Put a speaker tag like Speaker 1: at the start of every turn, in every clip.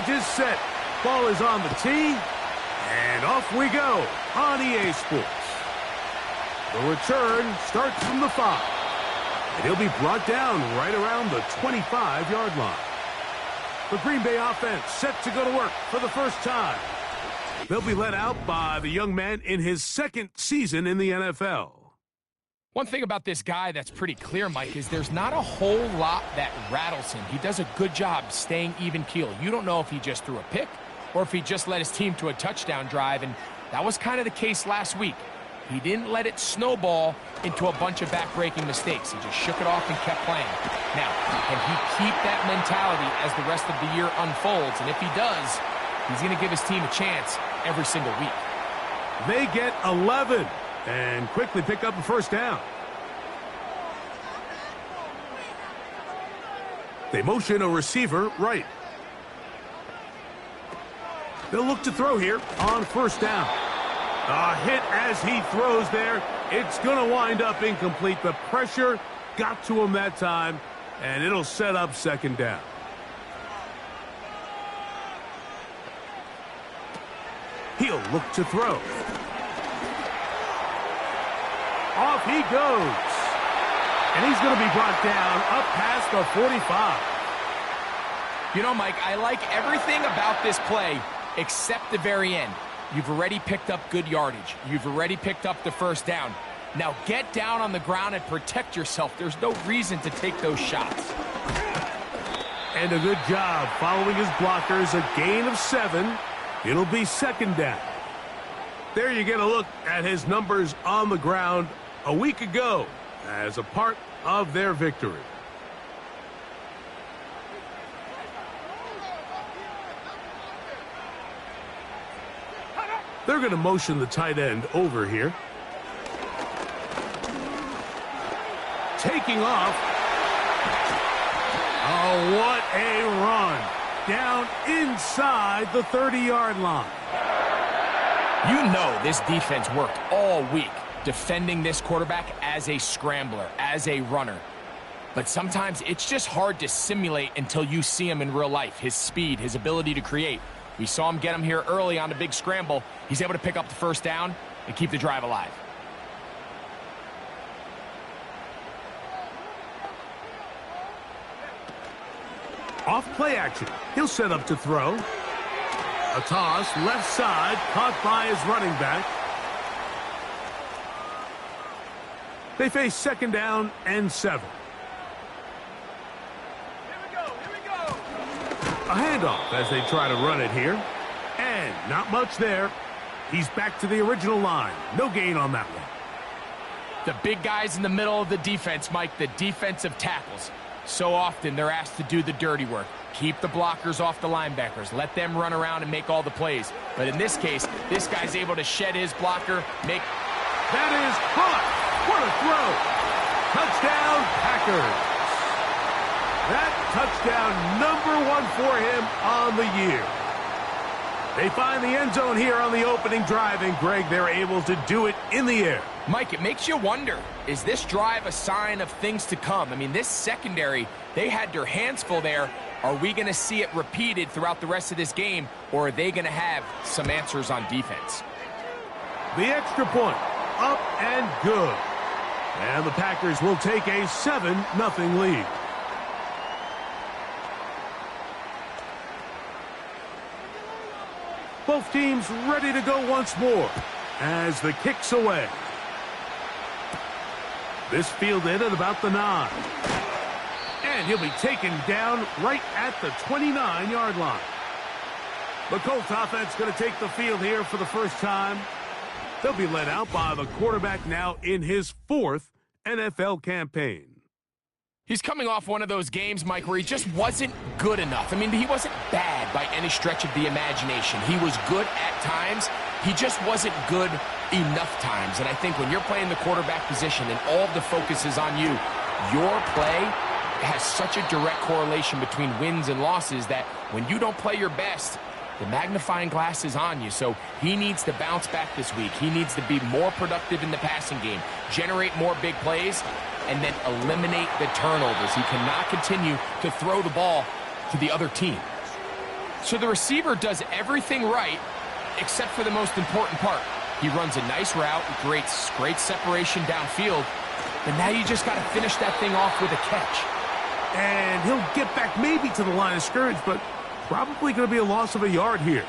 Speaker 1: stage is set. Ball is on the tee. And off we go on EA Sports. The return starts from the 5. And he'll be brought down right around the 25-yard line. The Green Bay offense set to go to work for the first time. They'll be led out by the young man in his second season in the NFL.
Speaker 2: One thing about this guy that's pretty clear, Mike, is there's not a whole lot that rattles him. He does a good job staying even keel. You don't know if he just threw a pick or if he just led his team to a touchdown drive, and that was kind of the case last week. He didn't let it snowball into a bunch of back-breaking mistakes. He just shook it off and kept playing. Now, can he keep that mentality as the rest of the year unfolds? And if he does, he's going to give his team a chance every single week.
Speaker 1: They get 11 and quickly pick up a first down. They motion a receiver right. They'll look to throw here on first down. A hit as he throws there. It's going to wind up incomplete. The pressure got to him that time, and it'll set up second down. He'll look to throw. Off he goes. And he's going to be brought down up past the 45.
Speaker 2: You know, Mike, I like everything about this play except the very end. You've already picked up good yardage. You've already picked up the first down. Now get down on the ground and protect yourself. There's no reason to take those shots.
Speaker 1: And a good job following his blockers. A gain of 7. It'll be second down. There you get a look at his numbers on the ground a week ago as a part of their victory. They're going to motion the tight end over here. Taking off. Oh, what a run. Down inside the 30-yard line.
Speaker 2: You know this defense worked all week defending this quarterback as a scrambler, as a runner. But sometimes it's just hard to simulate until you see him in real life. His speed, his ability to create. We saw him get him here early on the big scramble. He's able to pick up the first down and keep the drive alive.
Speaker 1: Off play action. He'll set up to throw. A toss, left side, caught by his running back. They face second down and 7. A handoff as they try to run it here. And not much there. He's back to the original line. No gain on that one.
Speaker 2: The big guys in the middle of the defense, Mike, the defensive tackles. So often they're asked to do the dirty work. Keep the blockers off the linebackers. Let them run around and make all the plays. But in this case, this guy's able to shed his blocker, make...
Speaker 1: That is caught. What a throw. Touchdown, Packers. That touchdown number 1 for him on the year. They find the end zone here on the opening drive, and Greg, they're able to do it in the air.
Speaker 2: Mike, it makes you wonder, is this drive a sign of things to come? I mean, this secondary, they had their hands full there. Are we going to see it repeated throughout the rest of this game, or are they going to have some answers on defense?
Speaker 1: The extra point, up and good. And the Packers will take a 7-0 lead. Both teams ready to go once more as the kick's away. This fielded at about the 9. And he'll be taken down right at the 29-yard line. The Colts offense going to take the field here for the first time. They'll be led out by the quarterback now in his 4th NFL campaign.
Speaker 2: He's coming off one of those games, Mike, where he just wasn't good enough. I mean, he wasn't bad by any stretch of the imagination. He was good at times. He just wasn't good enough times. And I think when you're playing the quarterback position and all of the focus is on you, your play has such a direct correlation between wins and losses that when you don't play your best, the magnifying glass is on you. So he needs to bounce back this week. He needs to be more productive in the passing game, generate more big plays, and then eliminate the turnovers. He cannot continue to throw the ball to the other team. So the receiver does everything right except for the most important part. He runs a nice route, great separation downfield, but now you just got to finish that thing off with a catch.
Speaker 1: And he'll get back maybe to the line of scrimmage, but probably going to be a loss of a yard here.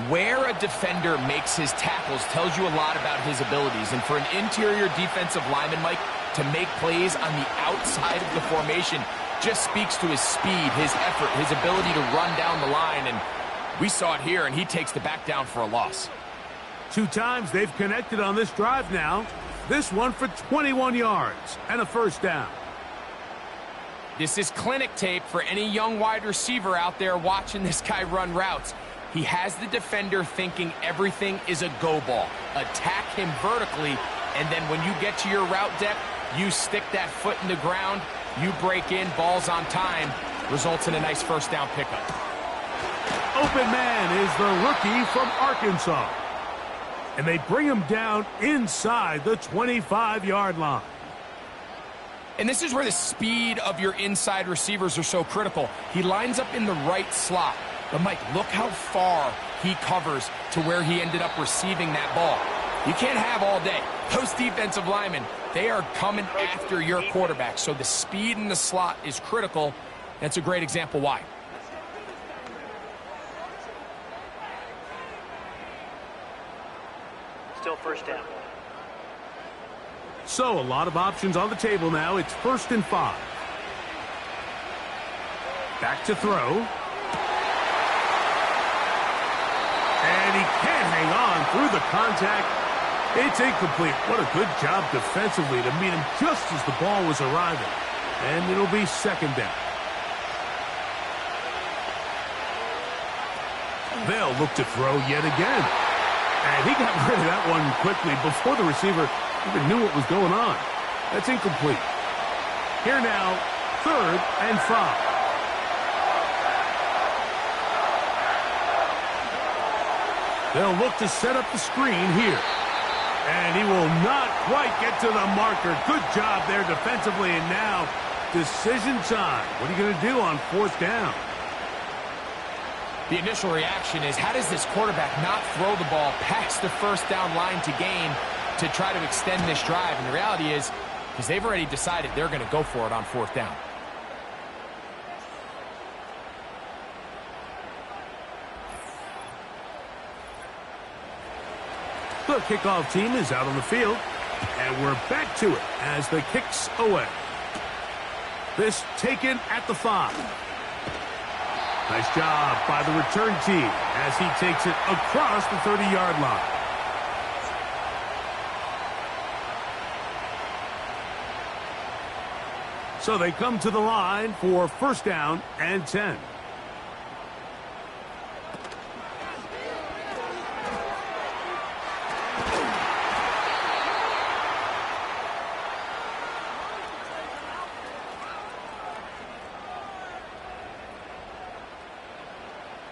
Speaker 2: Where a defender makes his tackles tells you a lot about his abilities. And for an interior defensive lineman, Mike, to make plays on the outside of the formation just speaks to his speed, his effort, his ability to run down the line. And we saw it here, and he takes the back down for a loss.
Speaker 1: 2 times they've connected on this drive now. This one for 21 yards and a first down.
Speaker 2: This is clinic tape for any young wide receiver out there watching this guy run routes. He has the defender thinking everything is a go ball. Attack him vertically, and then when you get to your route depth, you stick that foot in the ground, you break in, ball's on time, results in a nice first down pickup.
Speaker 1: Open man is the rookie from Arkansas. And they bring him down inside the 25-yard line.
Speaker 2: And this is where the speed of your inside receivers are so critical. He lines up in the right slot. But, Mike, look how far he covers to where he ended up receiving that ball. You can't have all day. Those defensive linemen, they are coming after your quarterback. So the speed in the slot is critical. That's a great example why.
Speaker 3: Still first down.
Speaker 1: So a lot of options on the table now. It's 1st and 5. Back to throw. And he can't hang on through the contact. It's incomplete. What a good job defensively to meet him just as the ball was arriving. And it'll be 2nd down. They'll look to throw yet again. And he got rid of that one quickly before the receiver even knew what was going on. That's incomplete. Here now, 3rd and 5. They'll look to set up the screen here. And he will not quite get to the marker. Good job there defensively. And now, decision time. What are you going to do on 4th down?
Speaker 2: The initial reaction is, how does this quarterback not throw the ball past the first down line to gain to try to extend this drive? And the reality is, because they've already decided they're going to go for it on 4th down.
Speaker 1: The kickoff team is out on the field, and we're back to it as the kick's away. This taken at the 5. Nice job by the return team as he takes it across the 30-yard line. So they come to the line for 1st down and 10.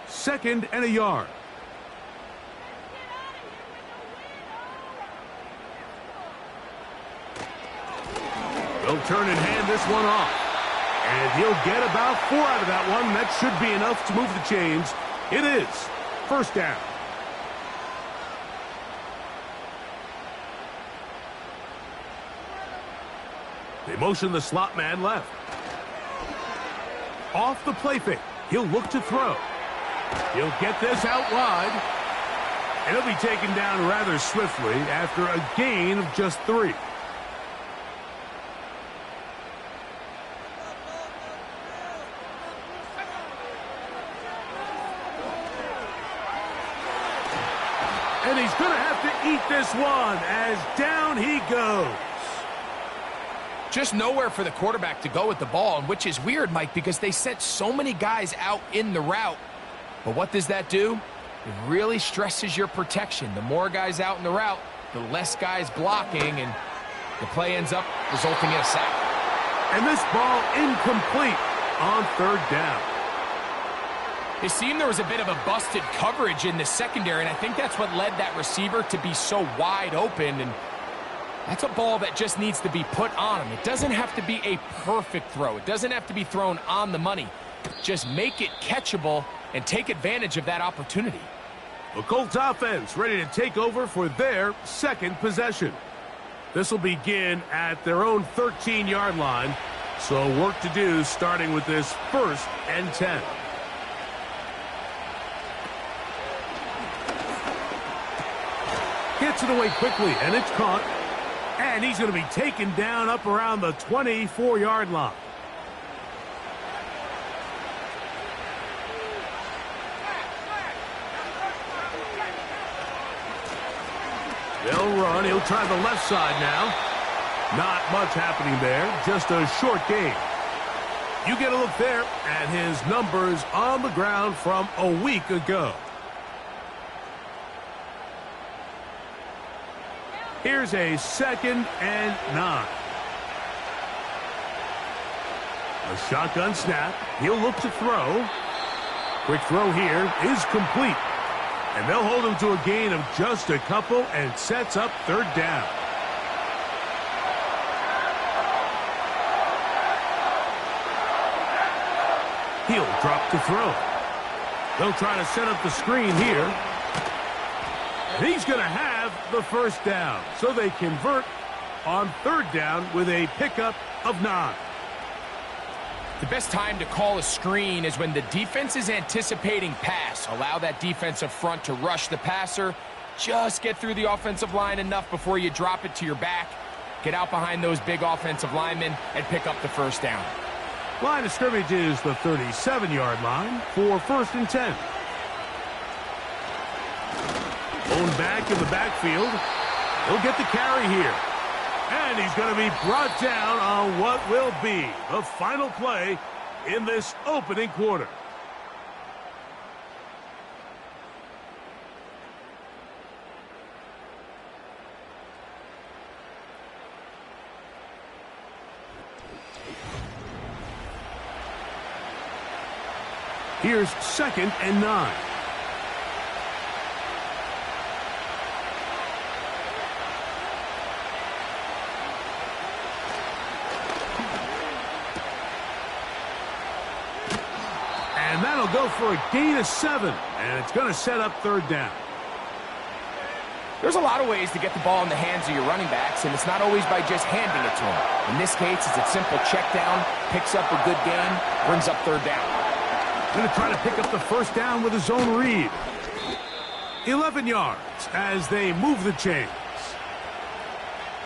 Speaker 1: Second and a yard. They'll turn and hand this one off. And he'll get about 4 out of that one. That should be enough to move the chains. It is 1st down. They motion the slot man left. Off the play fake. He'll look to throw. He'll get this out wide. And he'll be taken down rather swiftly after a gain of just 3. And he's going to have to eat this one as down he goes.
Speaker 2: Just nowhere for the quarterback to go with the ball, which is weird, Mike, because they sent so many guys out in the route. But what does that do? It really stresses your protection. The more guys out in the route, the less guys blocking, and the play ends up resulting in a sack.
Speaker 1: And this ball incomplete on 3rd down.
Speaker 2: It seemed there was a bit of a busted coverage in the secondary, and I think that's what led that receiver to be so wide open. And that's a ball that just needs to be put on him. It doesn't have to be a perfect throw. It doesn't have to be thrown on the money. Just make it catchable, and take advantage of that opportunity.
Speaker 1: The Colts offense ready to take over for their second possession. This will begin at their own 13-yard line, so work to do starting with this 1st and 10. Gets it away quickly, and it's caught. And he's going to be taken down up around the 24-yard line. They'll run. He'll try the left side now. Not much happening there. Just a short gain. You get a look there at his numbers on the ground from a week ago. Here's a 2nd and 9. A shotgun snap. He'll look to throw. Quick throw here is complete. And they'll hold him to a gain of just a couple and sets up 3rd down. He'll drop to throw. They'll try to set up the screen here. And he's going to have the 1st down. So they convert on 3rd down with a pickup of 9.
Speaker 2: The best time to call a screen is when the defense is anticipating pass. Allow that defensive front to rush the passer. Just get through the offensive line enough before you drop it to your back. Get out behind those big offensive linemen and pick up the 1st down.
Speaker 1: Line of scrimmage is the 37-yard line for 1st and 10. Owned back in the backfield. He'll get the carry here. And he's going to be brought down on what will be the final play in this opening quarter. Here's 2nd and 9. And that'll go for a gain of 7. And it's going to set up 3rd down.
Speaker 2: There's a lot of ways to get the ball in the hands of your running backs, and it's not always by just handing it to them. In this case, it's a simple check down, picks up a good gain, brings up 3rd down.
Speaker 1: Going to try to pick up the 1st down with a zone read. 11 yards as they move the chains.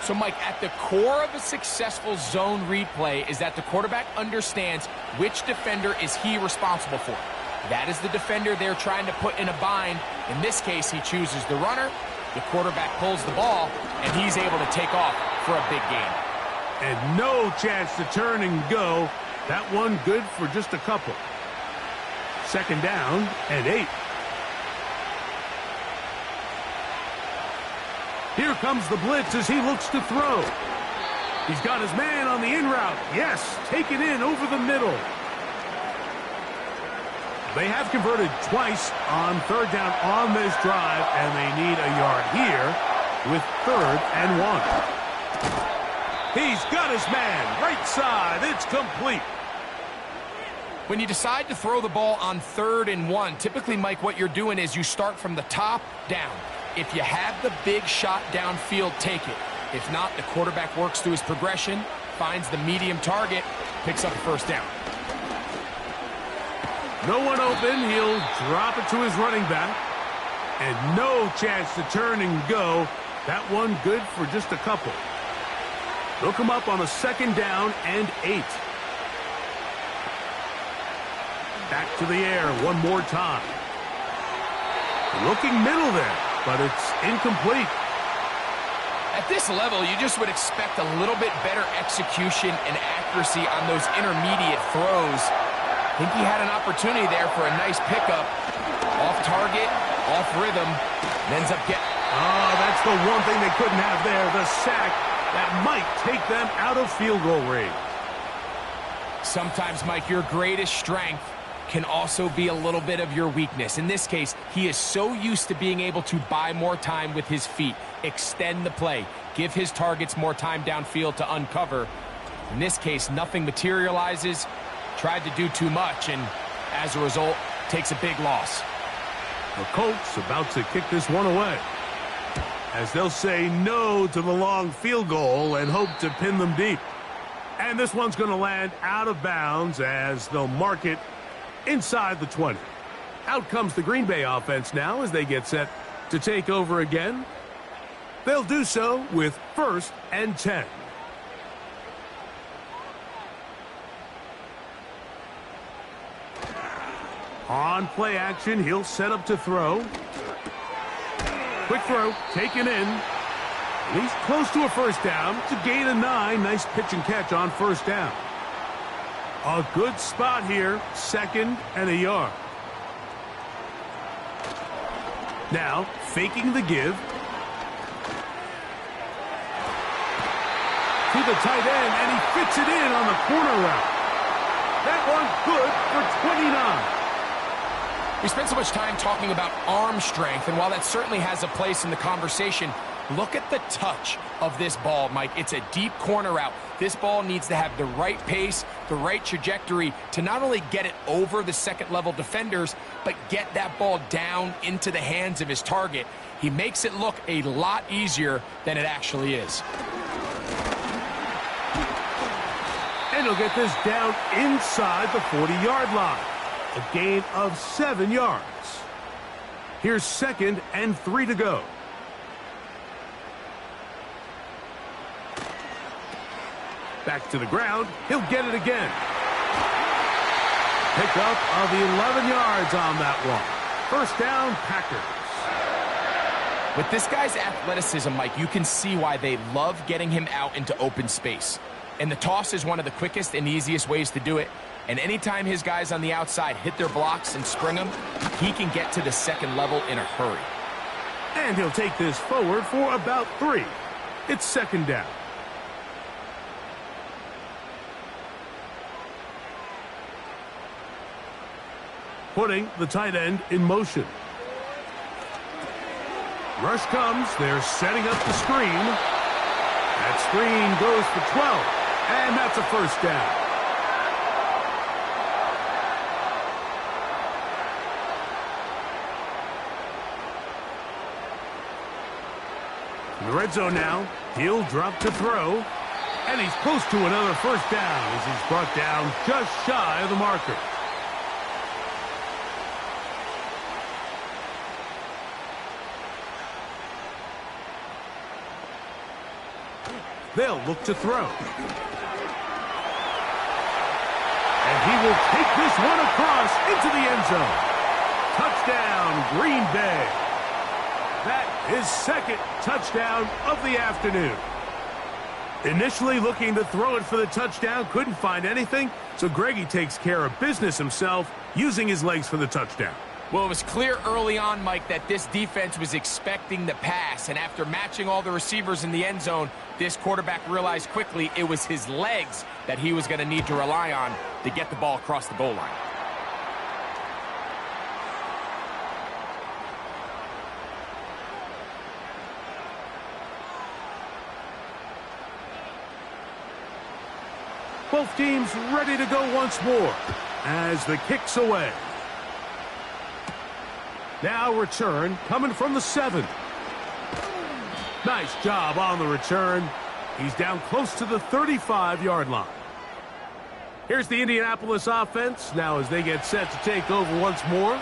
Speaker 2: So, Mike, at the core of a successful zone read play is that the quarterback understands which defender is he responsible for. That is the defender they're trying to put in a bind. In this case, he chooses the runner. The quarterback pulls the ball, and he's able to take off for a big gain.
Speaker 1: And no chance to turn and go. That one good for just a couple. 2nd down and 8. Here comes the blitz as he looks to throw. He's got his man on the in route. Yes, take it in over the middle. They have converted twice on 3rd down on this drive, and they need a yard here with 3rd and 1. He's got his man right side. It's complete.
Speaker 2: When you decide to throw the ball on 3rd and 1, typically, Mike, what you're doing is you start from the top down. If you have the big shot downfield, take it. If not, the quarterback works through his progression, finds the medium target, picks up the 1st down.
Speaker 1: No one open. He'll drop it to his running back. And no chance to turn and go. That one good for just a couple. They'll come up on a 2nd down and 8. Back to the air one more time. Looking middle there, but it's incomplete.
Speaker 2: At this level, you just would expect a little bit better execution and accuracy on those intermediate throws. I think he had an opportunity there for a nice pickup. Off target, off rhythm, and ends up getting...
Speaker 1: Oh, that's the one thing they couldn't have there, the sack that might take them out of field goal range.
Speaker 2: Sometimes, Mike, your greatest strength can also be a little bit of your weakness. In this case, he is so used to being able to buy more time with his feet, extend the play, give his targets more time downfield to uncover. In this case, nothing materializes, tried to do too much, and as a result, takes a big loss.
Speaker 1: The Colts about to kick this one away, as they'll say no to the long field goal and hope to pin them deep. And this one's going to land out of bounds as they'll mark it inside the 20. Out comes the Green Bay offense now as they get set to take over again. They'll do so with 1st and 10. On play action, he'll set up to throw. Quick throw, taken in. And he's close to a first down. It's a gain of 9. Nice pitch and catch on first down. A good spot here, 2nd and a yard. Now, faking the give. To the tight end, and he fits it in on the corner route. That one good for 29.
Speaker 2: We spent so much time talking about arm strength, and while that certainly has a place in the conversation, look at the touch of this ball, Mike. It's a deep corner route. This ball needs to have the right pace, the right trajectory to not only get it over the second-level defenders, but get that ball down into the hands of his target. He makes it look a lot easier than it actually is.
Speaker 1: And he'll get this down inside the 40-yard line. A gain of 7 yards. Here's 2nd and 3 to go. Back to the ground. He'll get it again. Pickup of 11 yards on that one. 1st down, Packers.
Speaker 2: With this guy's athleticism, Mike, you can see why they love getting him out into open space. And the toss is one of the quickest and easiest ways to do it. And anytime his guys on the outside hit their blocks and spring them, he can get to the second level in a hurry.
Speaker 1: And he'll take this forward for about 3. It's 2nd down. Putting the tight end in motion. Rush comes. They're setting up the screen. That screen goes for 12. And that's a 1st down. In the red zone now, he'll drop to throw. And he's close to another 1st down as he's brought down just shy of the marker. They'll look to throw. And he will take this one across into the end zone. Touchdown, Green Bay. That is 2nd touchdown of the afternoon. Initially looking to throw it for the touchdown, couldn't find anything, so Greggy takes care of business himself, using his legs for the touchdown.
Speaker 2: Well, it was clear early on, Mike, that this defense was expecting the pass, and after matching all the receivers in the end zone, this quarterback realized quickly it was his legs that he was going to need to rely on to get the ball across the goal line.
Speaker 1: Both teams ready to go once more as the kick's away. Now return coming from the 7. Nice job on the return. He's down close to the 35-yard line. Here's the Indianapolis offense now as they get set to take over once more.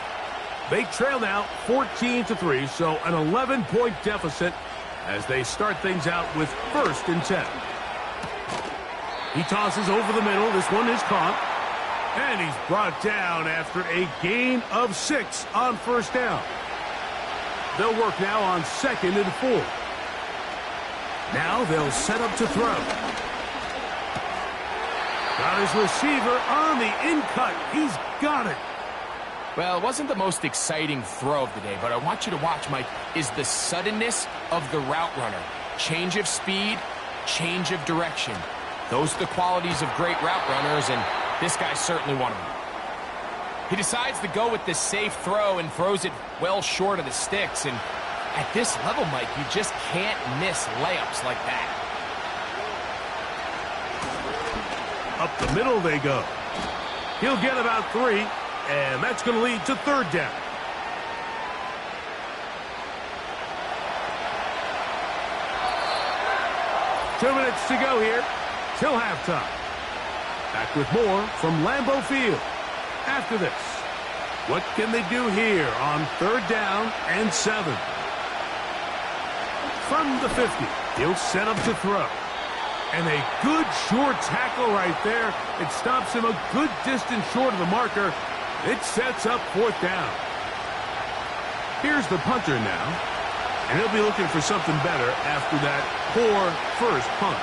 Speaker 1: They trail now 14-3, so an 11-point deficit as they start things out with 1st and 10. He tosses over the middle. This one is caught. And he's brought down after a gain of 6 on 1st down. They'll work now on 2nd and 4. Now they'll set up to throw. Got his receiver on the in-cut. He's got it.
Speaker 2: Well, it wasn't the most exciting throw of the day, but I want you to watch, Mike, is the suddenness of the route runner. Change of speed, change of direction. Those are the qualities of great route runners, and this guy's certainly one of them. He decides to go with the safe throw and throws it well short of the sticks. And at this level, Mike, you just can't miss layups like that.
Speaker 1: Up the middle they go. He'll get about 3. and that's going to lead to third down. Two minutes to go here till halftime. Back with more from Lambeau Field. After this, what can they do here on third down and 7? From the 50, he'll set up to throw. And a good short tackle right there. It stops him a good distance short of the marker. It sets up fourth down. Here's the punter now. And he'll be looking for something better after that poor first punt.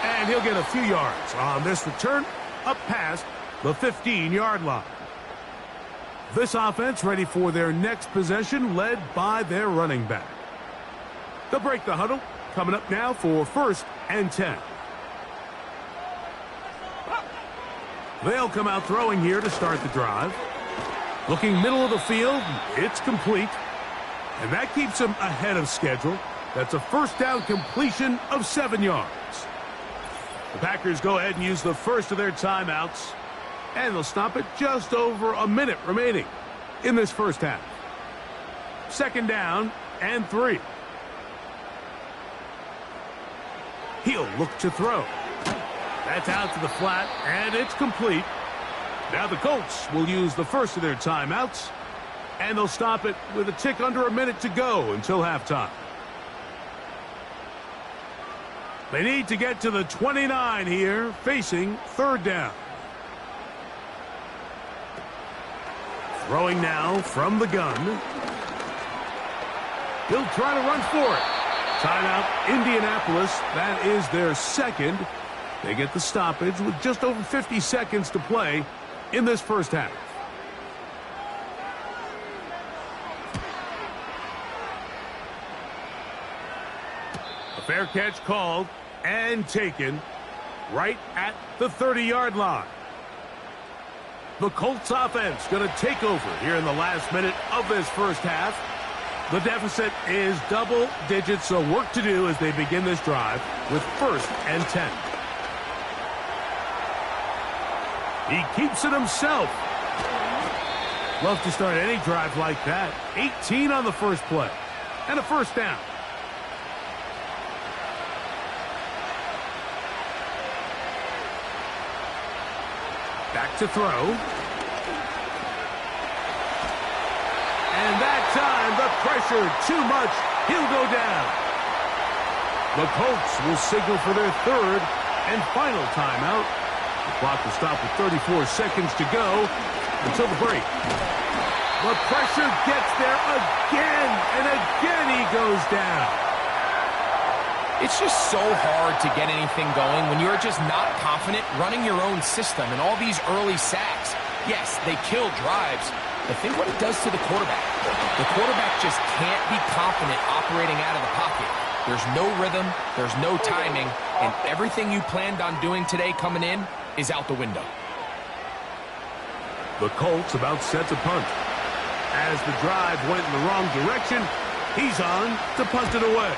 Speaker 1: And he'll get a few yards on this return up past the 15-yard line. This offense ready for their next possession, led by their running back. They'll break the huddle. Coming up now for first and 10. They'll come out throwing here to start the drive. Looking middle of the field, it's complete. And that keeps them ahead of schedule. That's a first down completion of 7 yards. The Packers go ahead and use the first of their timeouts. And they'll stop it just over a minute remaining in this first half. Second down and 3. He'll look to throw. That's out to the flat, and it's complete. Now the Colts will use the first of their timeouts, and they'll stop it with a tick under a minute to go until halftime. They need to get to the 29 here, facing third down. Throwing now from the gun. He'll try to run for it. Timeout, Indianapolis. That is their second. They get the stoppage with just over 50 seconds to play in this first half. A fair catch called and taken right at the 30-yard line. The Colts offense going to take over here in the last minute of this first half. The deficit is double digits, so work to do as they begin this drive with first and 10. He keeps it himself. Love to start any drive like that. 18 on the first play. And a first down. Back to throw. And that time, the pressure too much. He'll go down. The Colts will signal for their third and final timeout. The clock will stop with 34 seconds to go until the break. The pressure gets there again, and again he goes down.
Speaker 2: It's just so hard to get anything going when you're just not confident running your own system and all these early sacks. Yes, they kill drives, but think what it does to the quarterback. The quarterback just can't be confident operating out of the pocket. There's no rhythm, there's no timing, and everything you planned on doing today coming in is out the window.
Speaker 1: The Colts about set to punt. As the drive went in the wrong direction, he's on to punt it away.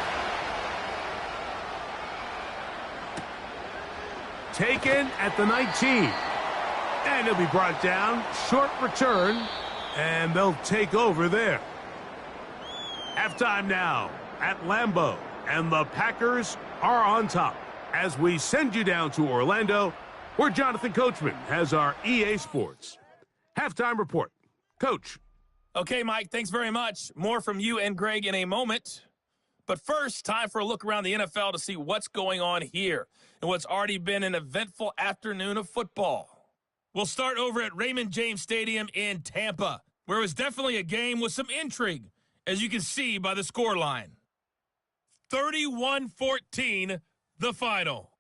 Speaker 1: Taken at the 19. And he'll be brought down. Short return. And they'll take over there. Halftime now at Lambeau. And the Packers are on top as we send you down to Orlando, where Jonathan Coachman has our EA Sports halftime report. Coach.
Speaker 3: Okay, Mike, thanks very much. More from you and Greg in a moment. But first, time for a look around the NFL to see what's going on here and what's already been an eventful afternoon of football. We'll start over at Raymond James Stadium in Tampa, where it was definitely a game with some intrigue, as you can see by the scoreline. 31-14, the final.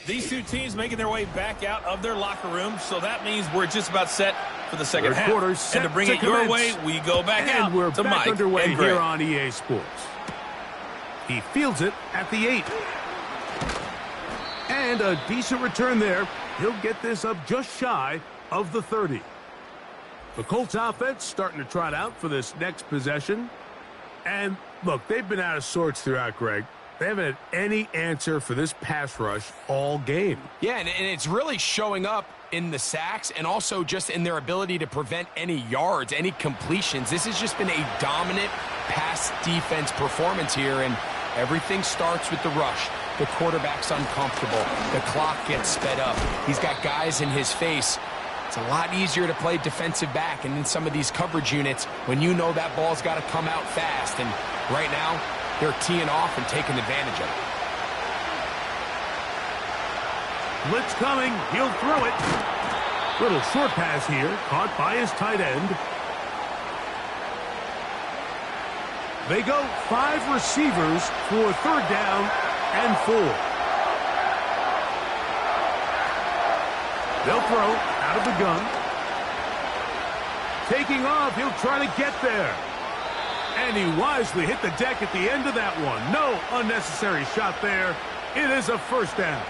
Speaker 3: These two teams making their way back out of their locker room, so that means we're just about set for the second half. And to bring it your way, we go back out
Speaker 1: and we're
Speaker 3: to
Speaker 1: back
Speaker 3: Mike
Speaker 1: underway
Speaker 3: and Greg.
Speaker 1: here on EA Sports. He fields it at the 8. And a decent return there. He'll get this up just shy of the 30. The Colts offense starting to trot out for this next possession. And look, they've been out of sorts throughout, Greg. They haven't had any answer for this pass rush all game.
Speaker 2: Yeah, and it's really showing up in the sacks and also just in their ability to prevent any yards, any completions. This has just been a dominant pass defense performance here, and everything starts with the rush. The quarterback's uncomfortable. The clock gets sped up. He's got guys in his face. It's a lot easier to play defensive back and in some of these coverage units when you know that ball's got to come out fast. And right now, they're teeing off and taking advantage of it.
Speaker 1: Blitz coming. He'll throw it. Little short pass here, caught by his tight end. They go 5 receivers for 3rd down and 4. They'll throw out of the gun. Taking off, he'll try to get there. And he wisely hit the deck at the end of that one. No unnecessary shot there. It is a 1st down.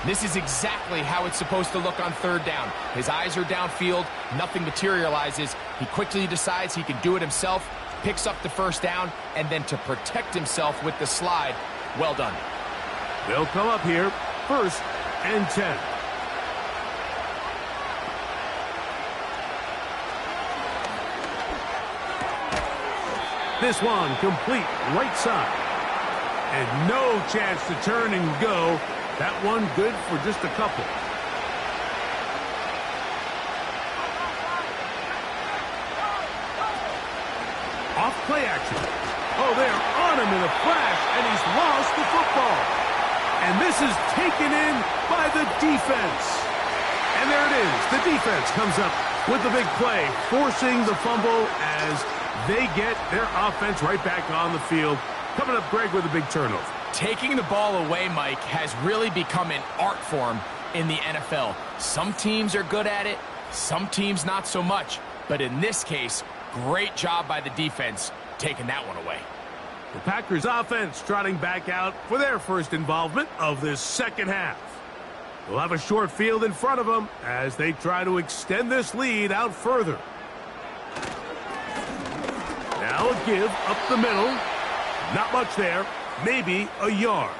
Speaker 2: This is exactly how it's supposed to look on 3rd down. His eyes are downfield. Nothing materializes. He quickly decides he can do it himself, picks up the 1st down, and then to protect himself with the slide. Well done.
Speaker 1: They'll come up here, 1st and 10. This one complete right side. And no chance to turn and go. That one good for just a couple. Off play action. Oh, they're on him in a flash, and he's lost the football. And this is taken in by the defense. And there it is. The defense comes up with the big play, forcing the fumble as they get their offense right back on the field. Coming up, Greg, with a big turnover.
Speaker 2: Taking the ball away, Mike, has really become an art form in the NFL. Some teams are good at it, some teams not so much. But in this case, great job by the defense taking that one away.
Speaker 1: The Packers offense trotting back out for their first involvement of this second half. They'll have a short field in front of them as they try to extend this lead out further. Now a give up the middle. Not much there. Maybe a yard.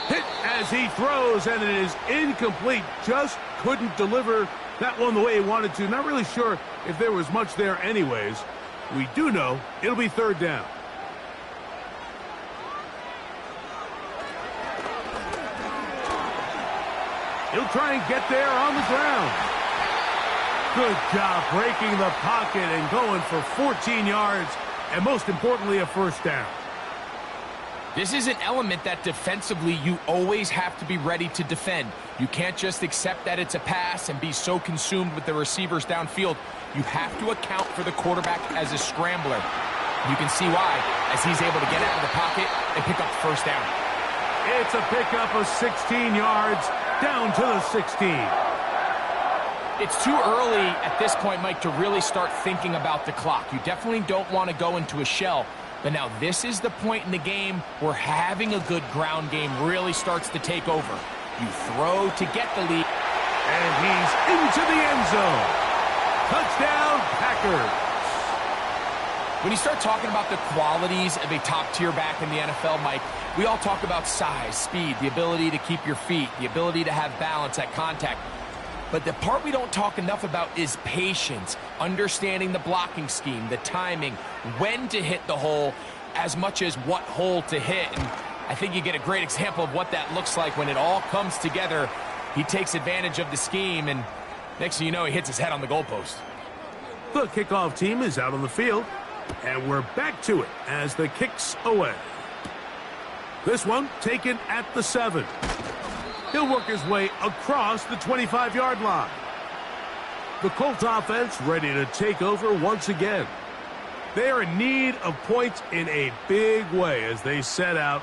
Speaker 1: Hit as he throws, and it is incomplete. Just couldn't deliver that one the way he wanted to. Not really sure if there was much there anyways. We do know it'll be 3rd down. He'll try and get there on the ground. Good job breaking the pocket and going for 14 yards, and most importantly, a 1st down.
Speaker 2: This is an element that defensively you always have to be ready to defend. You can't just accept that it's a pass and be so consumed with the receivers downfield. You have to account for the quarterback as a scrambler. You can see why, as he's able to get out of the pocket and pick up the 1st down.
Speaker 1: It's a pickup of 16 yards. Down to the 16.
Speaker 2: It's too early at this point, Mike, to really start thinking about the clock. You definitely don't want to go into a shell. But now this is the point in the game where having a good ground game really starts to take over. You throw to get the lead.
Speaker 1: And he's into the end zone. Touchdown, Packers.
Speaker 2: When you start talking about the qualities of a top-tier back in the NFL, Mike, we all talk about size, speed, the ability to keep your feet, the ability to have balance at contact. But the part we don't talk enough about is patience, understanding the blocking scheme, the timing, when to hit the hole, as much as what hole to hit. And I think you get a great example of what that looks like when it all comes together. He takes advantage of the scheme, and next thing you know, he hits his head on the goalpost.
Speaker 1: The kickoff team is out on the field. And we're back to it as the kick's away. This one taken at the 7. He'll work his way across the 25-yard line. The Colts offense ready to take over once again. They are in need of points in a big way as they set out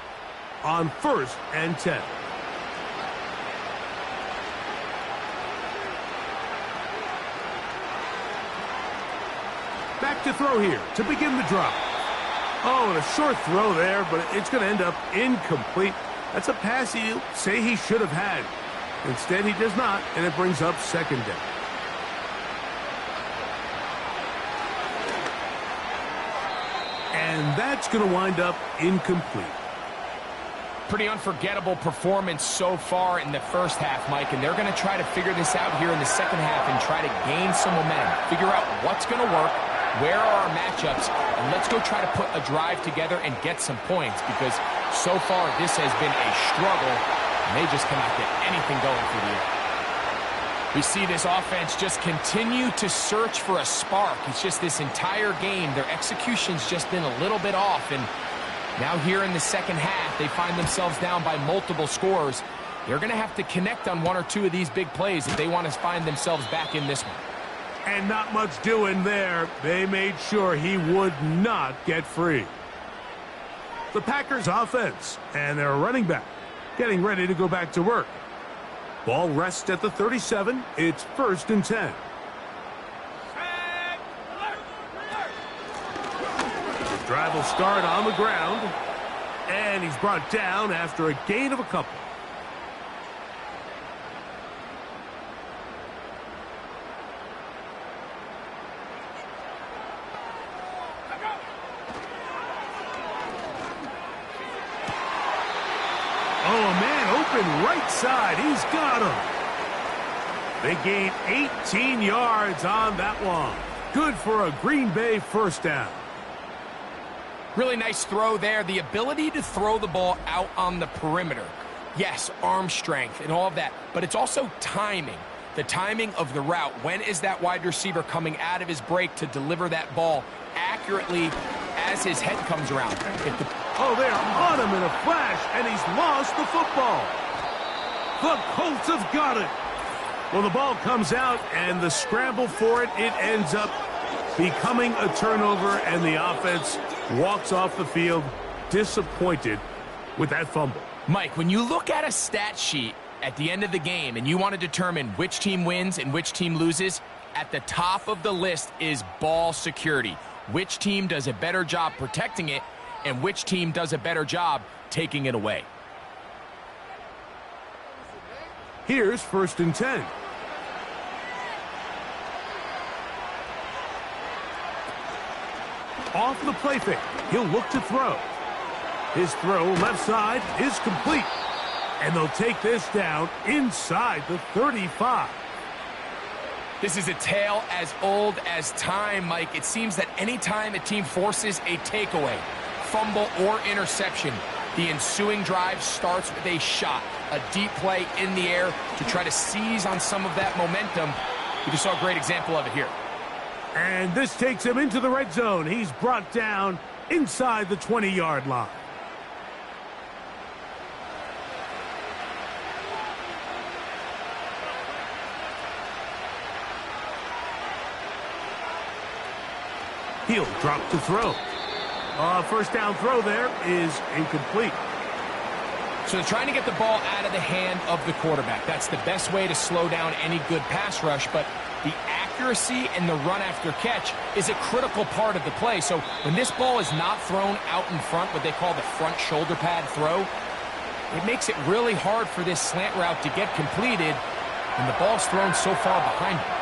Speaker 1: on 1st and 10. Back to throw here to begin the drive. Oh, and a short throw there, but it's going to end up incomplete. That's a pass he'll say he should have had. Instead, he does not, and it brings up 2nd down. And that's going to wind up incomplete.
Speaker 2: Pretty unforgettable performance so far in the first half, Mike, and they're going to try to figure this out here in the second half and try to gain some momentum, figure out what's going to work, where are our matchups, and let's go try to put a drive together and get some points, because so far this has been a struggle, and they just cannot get anything going for the year. We see this offense just continue to search for a spark. It's just this entire game, their execution's just been a little bit off, and now here in the second half, they find themselves down by multiple scores. They're going to have to connect on 1 or 2 of these big plays if they want to find themselves back in this one.
Speaker 1: And not much doing there. They made sure he would not get free. The Packers offense and their running back getting ready to go back to work. Ball rests at the 37. It's 1st and 10. The drive will start on the ground. And he's brought down after a gain of a couple. Oh, a man open right side. He's got him. They gain 18 yards on that one. Good for a Green Bay 1st down.
Speaker 2: Really nice throw there. The ability to throw the ball out on the perimeter. Yes, arm strength and all of that, but it's also timing. The timing of the route. When is that wide receiver coming out of his break to deliver that ball accurately as his head comes around?
Speaker 1: Oh, they're on him in a flash, and he's lost the football. The Colts have got it. Well, the ball comes out, and the scramble for it, it ends up becoming a turnover, and the offense walks off the field disappointed with that fumble.
Speaker 2: Mike, when you look at a stat sheet at the end of the game and you want to determine which team wins and which team loses, at the top of the list is ball security. Which team does a better job protecting it and which team does a better job taking it away.
Speaker 1: Here's 1st and 10. Off the play fake, he'll look to throw. His throw left side is complete. And they'll take this down inside the 35.
Speaker 2: This is a tale as old as time, Mike. It seems that anytime a team forces a takeaway, fumble, or interception, the ensuing drive starts with a shot, a deep play in the air to try to seize on some of that momentum. We just saw a great example of it here.
Speaker 1: And this takes him into the red zone. He's brought down inside the 20-yard line. He'll drop to throw. First down throw there is incomplete.
Speaker 2: So they're trying to get the ball out of the hand of the quarterback. That's the best way to slow down any good pass rush, but the accuracy and the run after catch is a critical part of the play. So when this ball is not thrown out in front, what they call the front shoulder pad throw, it makes it really hard for this slant route to get completed, and the ball's thrown so far behind him.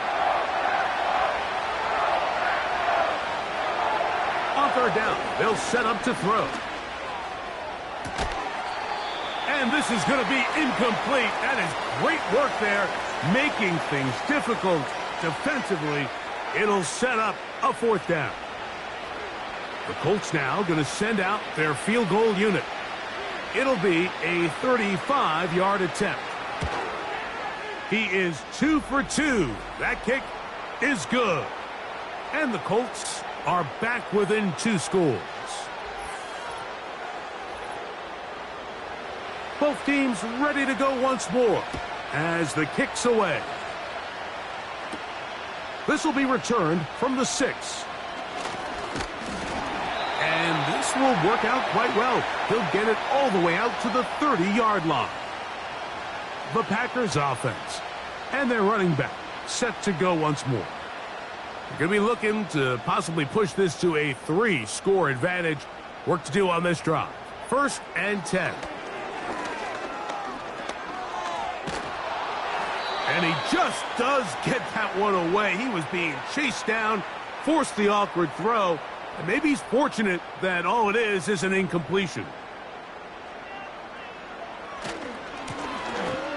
Speaker 1: On 3rd down, they'll set up to throw. And this is going to be incomplete. That is great work there, making things difficult defensively. It'll set up a 4th down. The Colts now going to send out their field goal unit. It'll be a 35-yard attempt. He is 2 for 2. That kick is good. And the Colts are back within 2 scores. Both teams ready to go once more as the kick's away. This will be returned from the 6. And this will work out quite well. He'll get it all the way out to the 30-yard line. The Packers offense and their running back set to go once more. They're going to be looking to possibly push this to a 3-score advantage. Work to do on this drive. 1st and 10. And he just does get that one away. He was being chased down, forced the awkward throw, and maybe he's fortunate that all it is an incompletion.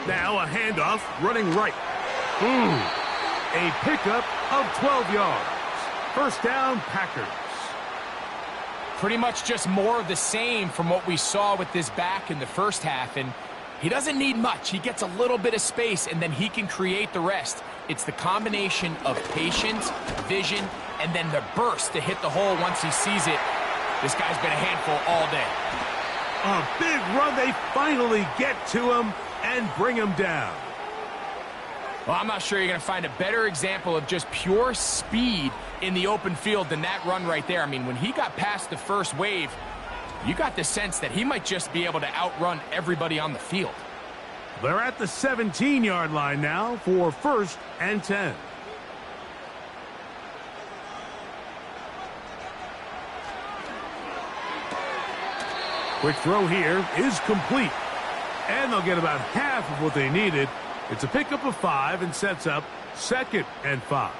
Speaker 1: Now a handoff running right. A pickup of 12 yards. 1st down, Packers.
Speaker 2: Pretty much just more of the same from what we saw with this back in the first half, and he doesn't need much. He gets a little bit of space, and then he can create the rest. It's the combination of patience, vision, and then the burst to hit the hole once he sees it. This guy's been a handful all day.
Speaker 1: A big run. They finally get to him and bring him down.
Speaker 2: Well, I'm not sure you're going to find a better example of just pure speed in the open field than that run right there. I mean, when he got past the first wave, you got the sense that he might just be able to outrun everybody on the field.
Speaker 1: They're at the 17-yard line now for 1st and 10. Quick throw here is complete. And they'll get about half of what they needed. It's a pickup of 5 and sets up 2nd and 5.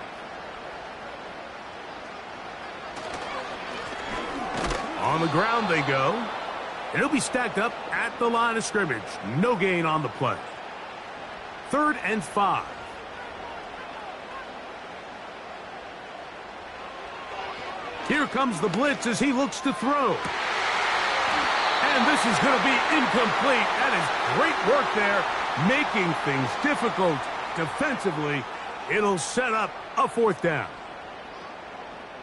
Speaker 1: On the ground they go. And he'll be stacked up at the line of scrimmage. No gain on the play. 3rd and 5. Here comes the blitz as he looks to throw. And this is going to be incomplete. That is great work there, making things difficult defensively. It'll set up a 4th down.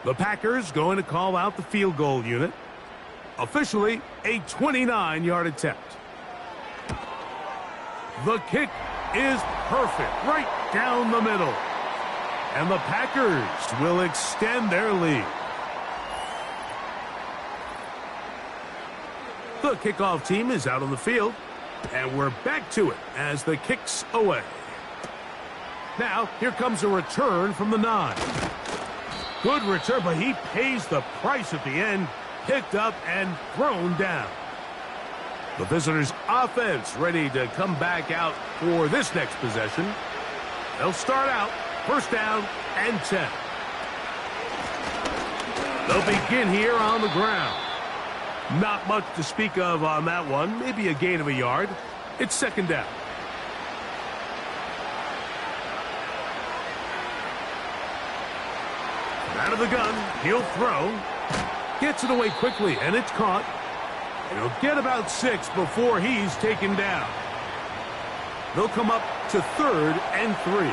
Speaker 1: The Packers going to call out the field goal unit. Officially a 29-yard attempt. The kick is perfect, right down the middle. And the Packers will extend their lead. The kickoff team is out on the field, and we're back to it as the kick's away. Now, here comes a return from the 9. Good return, but he pays the price at the end. Picked up and thrown down. The visitors' offense ready to come back out for this next possession. They'll start out 1st down and 10. They'll begin here on the ground. Not much to speak of on that one. Maybe a gain of a yard. It's 2nd down. Out of the gun, he'll throw. Gets it away quickly, and it's caught. And he'll get about 6 before he's taken down. They'll come up to 3rd and 3.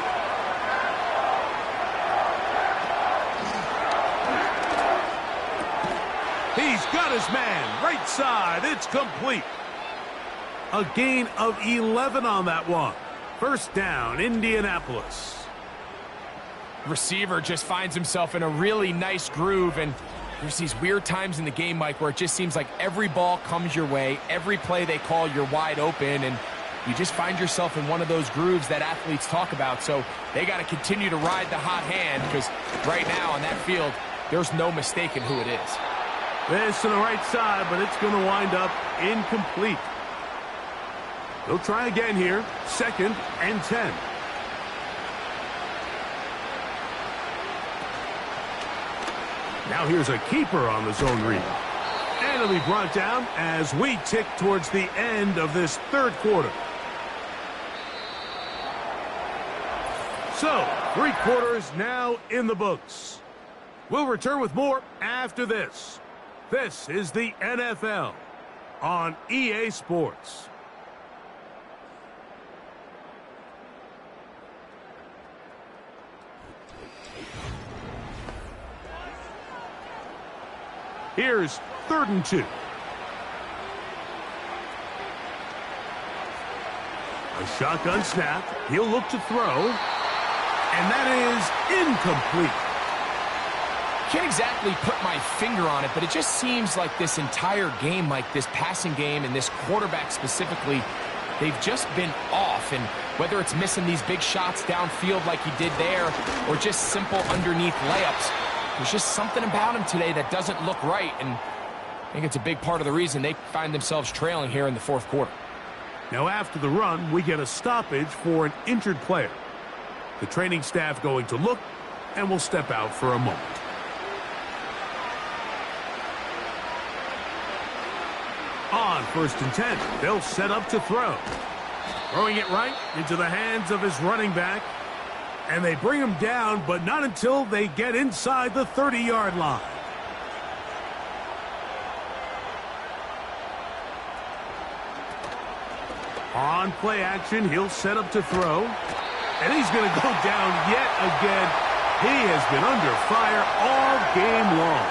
Speaker 1: He's got his man, right side. It's complete. A gain of 11 on that one. 1st down, Indianapolis.
Speaker 2: Receiver just finds himself in a really nice groove, and there's these weird times in the game, Mike, where it just seems like every ball comes your way, every play they call, you're wide open, and you just find yourself in one of those grooves that athletes talk about. So they got to continue to ride the hot hand, because right now on that field, there's no mistaking who it is.
Speaker 1: This to the right side, but it's going to wind up incomplete. They'll try again here. 2nd and 10. Now here's a keeper on the zone read. And it'll be brought down as we tick towards the end of this 3rd quarter. So, 3 quarters now in the books. We'll return with more after this. This is the NFL on EA Sports. Here's 3rd and 2. A shotgun snap. He'll look to throw. And that is incomplete.
Speaker 2: Can't exactly put my finger on it, but it just seems like this entire game, Mike, this passing game and this quarterback specifically, they've just been off. And whether it's missing these big shots downfield like he did there or just simple underneath layups, there's just something about him today that doesn't look right. And I think it's a big part of the reason they find themselves trailing here in the fourth quarter.
Speaker 1: Now after the run, we get a stoppage for an injured player. The training staff going to look and will step out for a moment. On 1st and 10, they'll set up to throw. Throwing it right into the hands of his running back. And they bring him down, but not until they get inside the 30-yard line. On play action, he'll set up to throw. And he's going to go down yet again. He has been under fire all game long.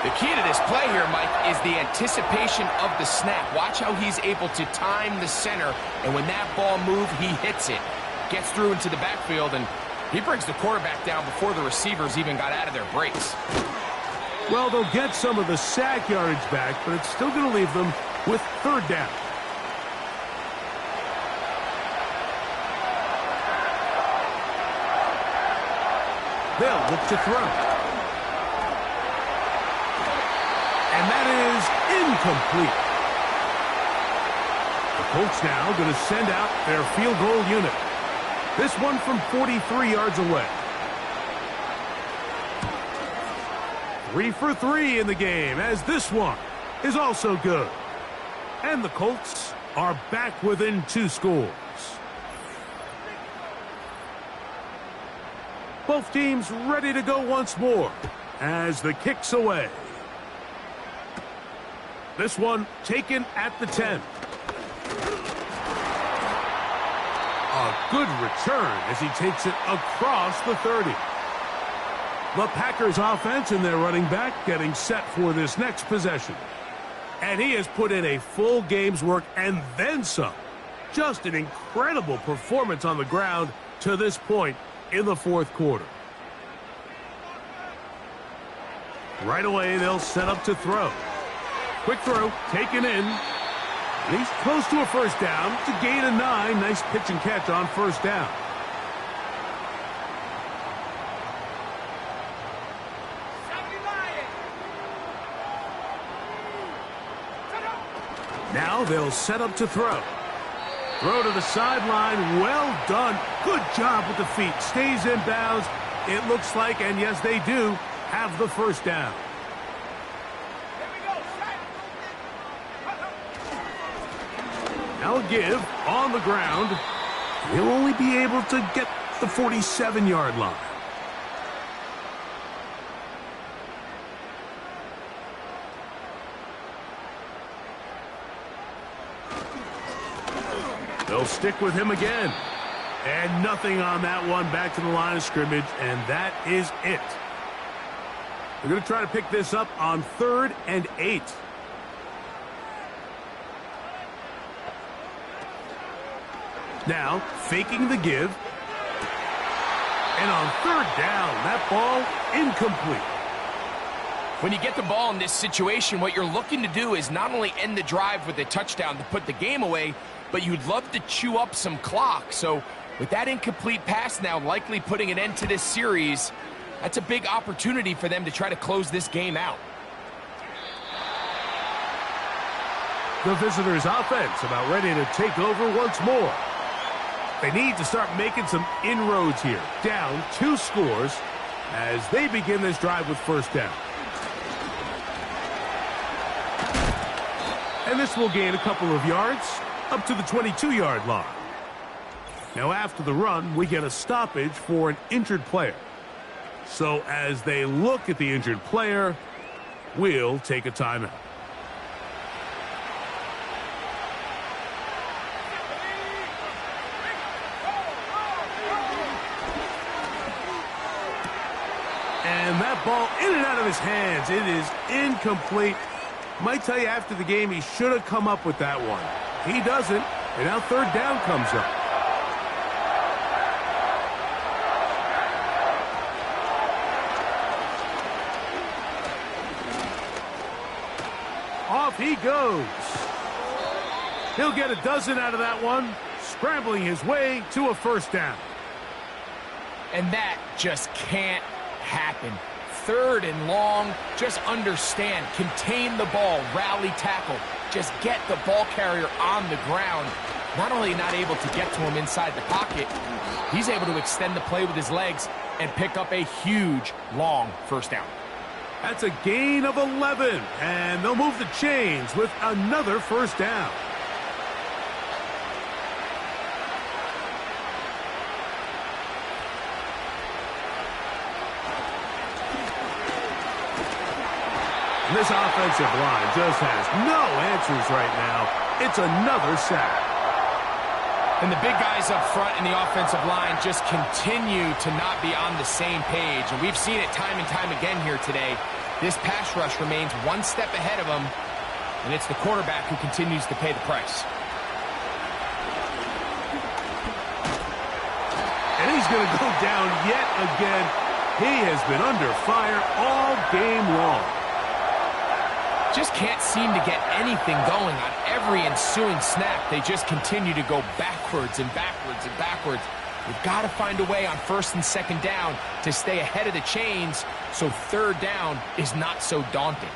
Speaker 2: The key to this play here, Mike, is the anticipation of the snap. Watch how he's able to time the center, and when that ball moves, he hits it. Gets through into the backfield, and he brings the quarterback down before the receivers even got out of their breaks.
Speaker 1: Well, they'll get some of the sack yardage back, but it's still going to leave them with 3rd down. They'll look to throw. And that is incomplete. The Colts now going to send out their field goal unit. This one from 43 yards away. 3 for 3 in the game, as this one is also good. And the Colts are back within 2 scores. Both teams ready to go once more as the kick's away. This one taken at the 10. A good return as he takes it across the 30. The Packers offense and their running back getting set for this next possession. And he has put in a full game's work and then some. Just an incredible performance on the ground to this point in the fourth quarter. Right away, they'll set up to throw. Quick throw, taken in. And he's close to a 1st down to gain a 9. Nice pitch and catch on 1st down. Now they'll set up to throw. Throw to the sideline. Well done. Good job with the feet. Stays in bounds. It looks like, and yes, they do, have the 1st down. Now a give on the ground. He'll only be able to get the 47-yard line. They'll stick with him again. And nothing on that one. Back to the line of scrimmage, and that is it. They're going to try to pick this up on 3rd and 8. Now, faking the give. And on 3rd down, that ball incomplete.
Speaker 2: When you get the ball in this situation, what you're looking to do is not only end the drive with a touchdown to put the game away, but you'd love to chew up some clock. So with that incomplete pass now likely putting an end to this series, that's a big opportunity for them to try to close this game out.
Speaker 1: The visitors' offense about ready to take over once more. They need to start making some inroads here. Down 2 scores as they begin this drive with 1st down. And this will gain a couple of yards up to the 22-yard line. Now after the run, we get a stoppage for an injured player. So as they look at the injured player, we'll take a timeout. And that ball in and out of his hands. It is incomplete. Might tell you after the game he should have come up with that one. He doesn't, And now third down comes up. Off he goes. He'll get a dozen out of that one, scrambling his way to a first down.
Speaker 2: And that just can't happen. Third and long, just understand, contain the ball, rally tackle, just get the ball carrier on the ground. Not only not able to get to him inside the pocket, he's able to extend the play with his legs and pick up a huge, long first down.
Speaker 1: That's a gain of 11, and they'll move the chains with another first down. This offensive line just has no answers right now. It's another sack.
Speaker 2: And the big guys up front in the offensive line just continue to not be on the same page. And we've seen it time and time again here today. This pass rush remains one step ahead of them, and it's the quarterback who continues to pay the price.
Speaker 1: And he's going to go down yet again. He has been under fire all game long.
Speaker 2: Just can't seem to get anything going on every ensuing snap. They just continue to go backwards and backwards and backwards. We've got to find a way on first and second down to stay ahead of the chains so third down is not so daunting.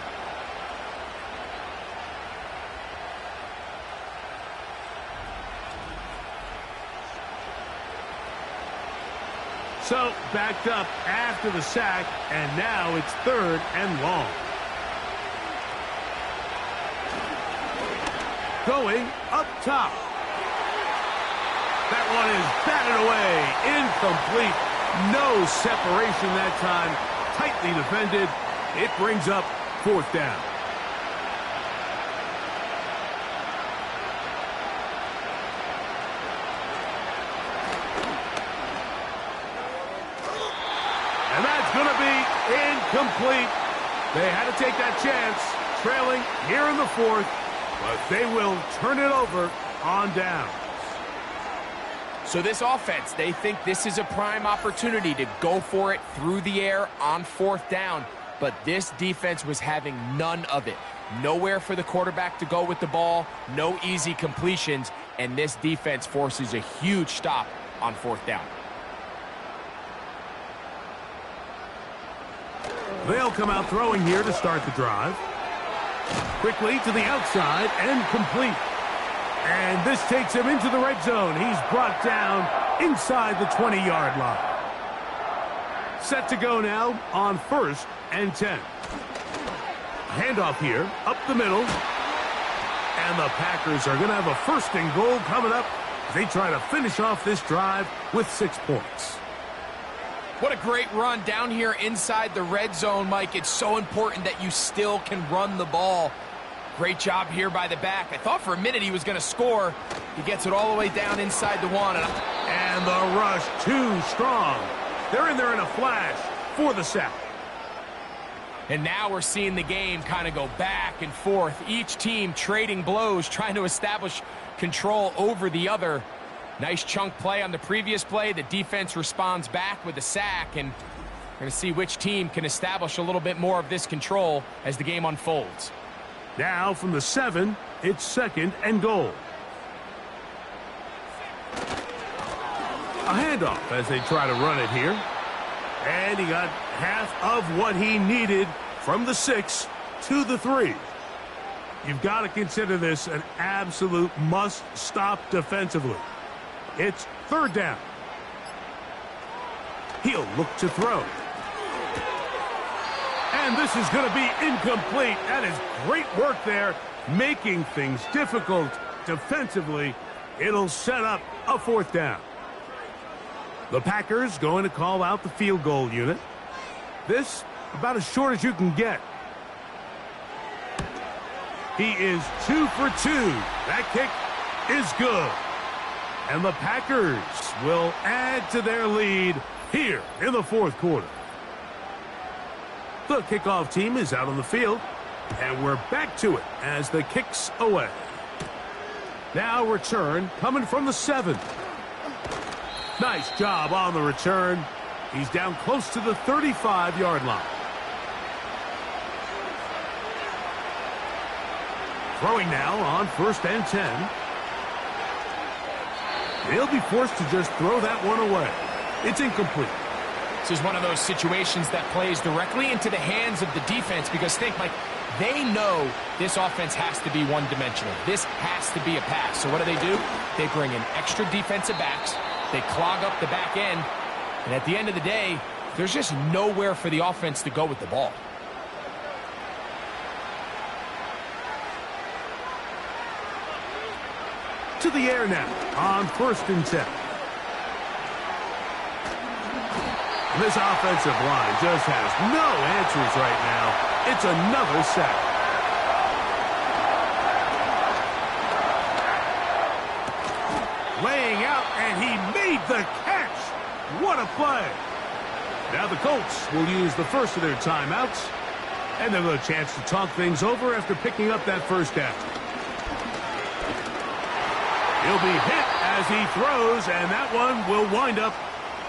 Speaker 1: So backed up after the sack, and now it's third and long. Going up top. That one is batted away. Incomplete. No separation that time. Tightly defended. It brings up fourth down. And that's going to be incomplete. They had to take that chance, trailing here in the fourth. But they will turn it over on downs.
Speaker 2: So this offense, they think this is a prime opportunity to go for it through the air on fourth down. But this defense was having none of it. Nowhere for the quarterback to go with the ball, no easy completions, and this defense forces a huge stop on fourth down.
Speaker 1: They'll come out throwing here to start the drive. Quickly to the outside and complete. And this takes him into the red zone. He's brought down inside the 20-yard line. Set to go now on first and 10. Handoff here, up the middle. And the Packers are going to have a first and goal coming up as they try to finish off this drive with 6 points.
Speaker 2: What a great run down here inside the red zone, Mike. It's so important that you still can run the ball. Great job here by the back. I thought for a minute he was going to score. He gets it all the way down inside the one.
Speaker 1: And the rush too strong. They're in there in a flash for the sack.
Speaker 2: And now we're seeing the game kind of go back and forth. Each team trading blows, trying to establish control over the other. Nice chunk play on the previous play. The defense responds back with a sack, and we're going to see which team can establish a little bit more of this control as the game unfolds.
Speaker 1: Now from the 7, it's second and goal. A handoff as they try to run it here. And he got half of what he needed from the 6 to the 3. You've got to consider this an absolute must-stop defensively. It's third down. He'll look to throw. And this is going to be incomplete. That is great work there, making things difficult defensively. It'll set up a fourth down. The Packers going to call out the field goal unit. This about as short as you can get. He is 2 for 2. That kick is good. And the Packers will add to their lead here in the fourth quarter. The kickoff team is out on the field, and we're back to it as the kick's away. Now return coming from the 7. Nice job on the return. He's down close to the 35-yard line. Throwing now on 1st and 10. They'll be forced to just throw that one away. It's incomplete.
Speaker 2: This is one of those situations that plays directly into the hands of the defense because think, Mike, they know this offense has to be one-dimensional. This has to be a pass. So what do? They bring in extra defensive backs. They clog up the back end. And at the end of the day, there's just nowhere for the offense to go with the ball.
Speaker 1: To the air now on 1st and 10. This offensive line just has no answers right now. It's another sack. Laying out, and he made the catch. What a play. Now the Colts will use the first of their timeouts, and they'll have a chance to talk things over after picking up that first down. He'll be hit as he throws, and that one will wind up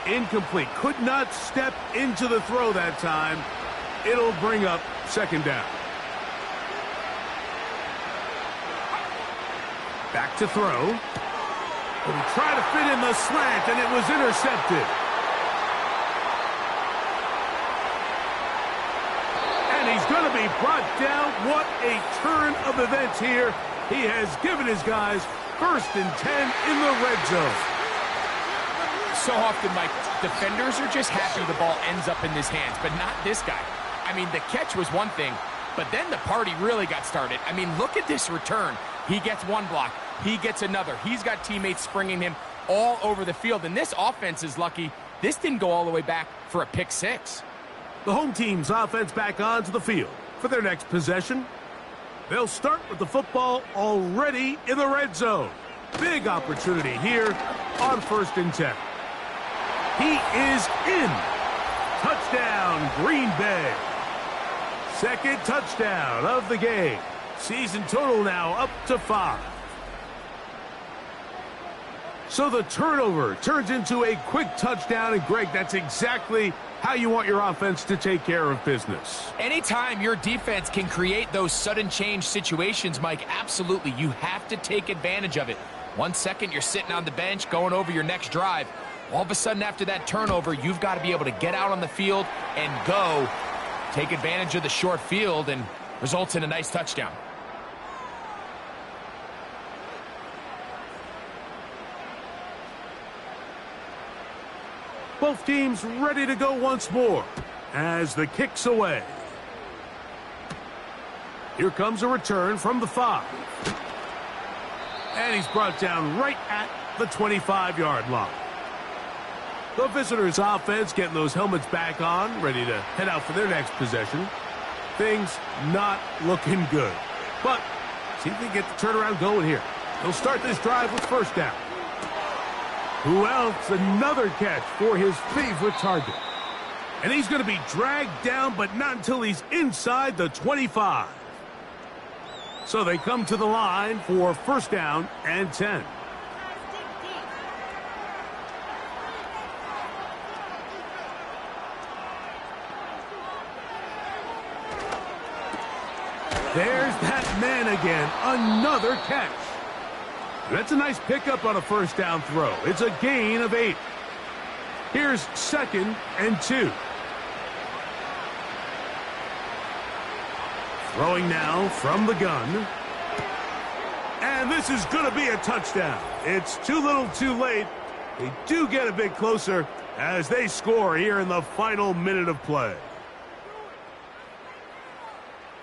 Speaker 1: incomplete. Could not step into the throw that time. It'll bring up 2nd down. Back to throw. He'll try to fit in the slant, and it was intercepted. And he's going to be brought down. What a turn of events here. He has given his guys 1st and 10 in the red zone.
Speaker 2: So often, Mike, defenders are just happy the ball ends up in his hands, but not this guy. I mean, the catch was one thing, but then the party really got started. I mean, look at this return. He gets one block. He gets another. He's got teammates springing him all over the field, and this offense is lucky this didn't go all the way back for a pick 6.
Speaker 1: The home team's offense back onto the field for their next possession. They'll start with the football already in the red zone. Big opportunity here on 1st and 10. He is in. Touchdown, Green Bay. 2nd touchdown of the game. Season total now up to 5. So the turnover turns into a quick touchdown, and Greg, that's exactly how you want your offense to take care of business.
Speaker 2: Anytime your defense can create those sudden change situations, Mike, absolutely, you have to take advantage of it. 1 second, you're sitting on the bench going over your next drive. All of a sudden, after that turnover, you've got to be able to get out on the field and go. Take advantage of the short field, and results in a nice touchdown.
Speaker 1: Both teams ready to go once more as the kick's away. Here comes a return from the 5. And he's brought down right at the 25-yard line. The visitors' offense getting those helmets back on, ready to head out for their next possession. Things not looking good. But see if they get the turnaround going here. They'll start this drive with 1st down. Who else? Another catch for his favorite target. And he's going to be dragged down, but not until he's inside the 25. So they come to the line for 1st down and 10. There's that man again. Another catch. That's a nice pickup on a 1st down throw. It's a gain of 8. Here's 2nd and 2. Throwing now from the gun. And this is going to be a touchdown. It's too little too late. They do get a bit closer as they score here in the final minute of play.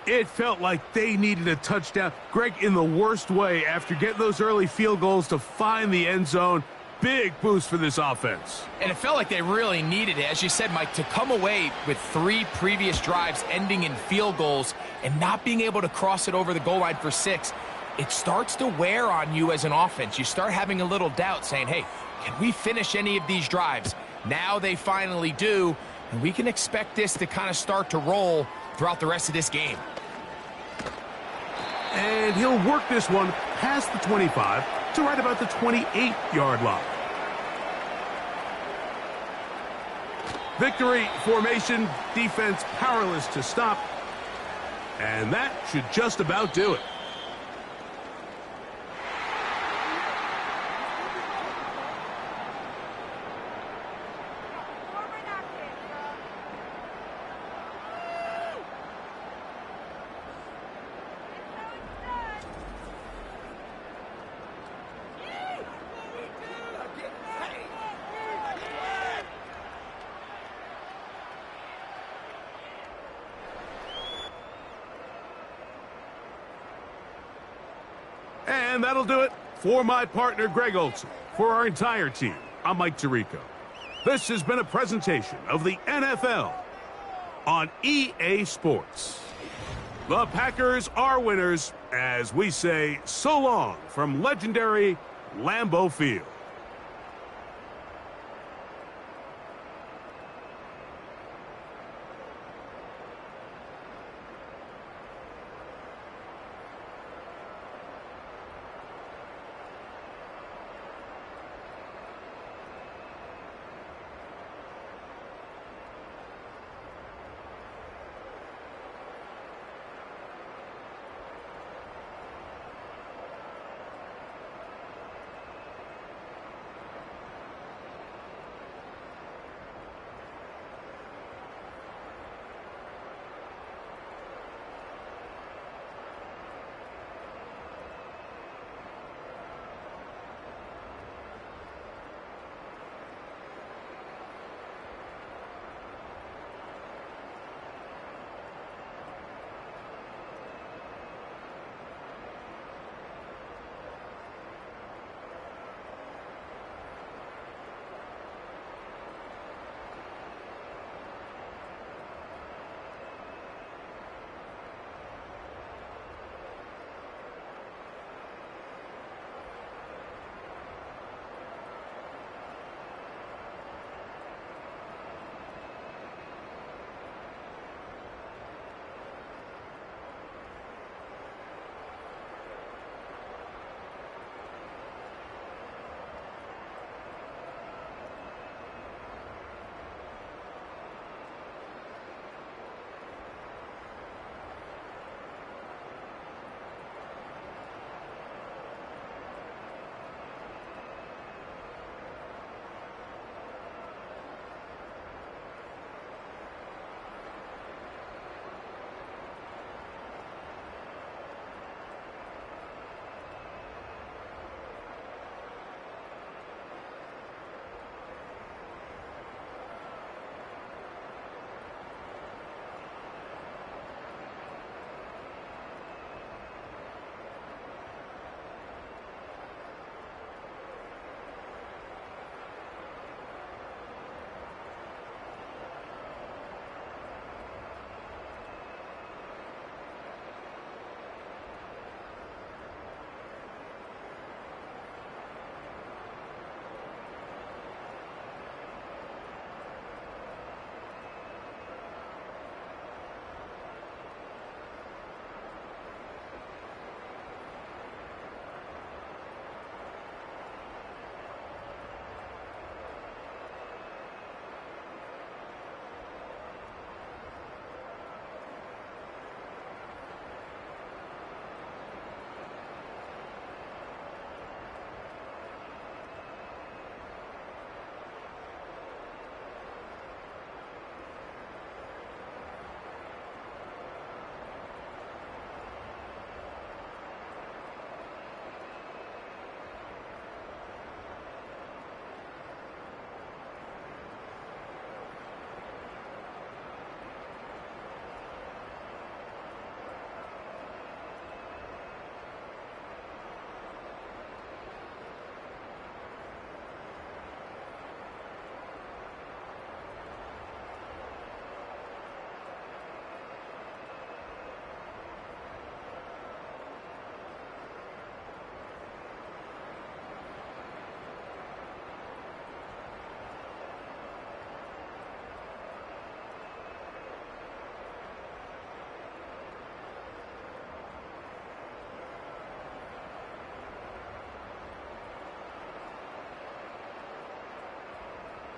Speaker 1: It felt like they needed a touchdown, Greg, in the worst way after getting those early field goals to find the end zone. Big boost for this offense.
Speaker 2: And it felt like they really needed it. As you said, Mike, to come away with 3 previous drives ending in field goals and not being able to cross it over the goal line for 6, it starts to wear on you as an offense. You start having a little doubt saying, hey, can we finish any of these drives? Now they finally do, and we can expect this to kind of start to roll throughout the rest of this game.
Speaker 1: And he'll work this one past the 25 to right about the 28-yard line. Victory formation, defense powerless to stop. And that should just about do it. And that'll do it for my partner, Greg Olson. For our entire team, I'm Mike Tirico. This has been a presentation of the NFL on EA Sports. The Packers are winners as we say so long from legendary Lambeau Field.